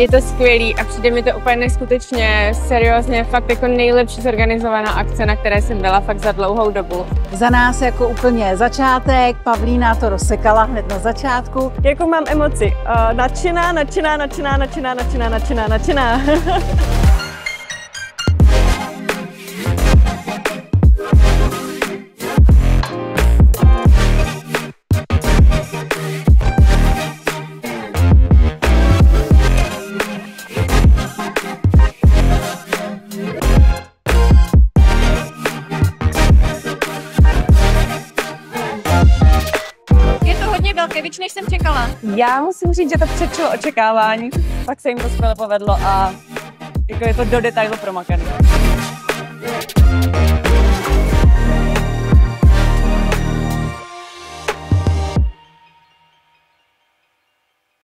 Je to skvělý a přijde mi to úplně neskutečně seriózně, fakt jako nejlepší zorganizovaná akce, na které jsem byla fakt za dlouhou dobu. Za nás jako úplně začátek, Pavlína to rozsekala hned na začátku. Jakou mám emoci? Nadšená. Víc, než jsem čekala. Já musím říct, že to předčilo očekávání, pak se jim to skvěle povedlo a jako je to do detailu promakaný.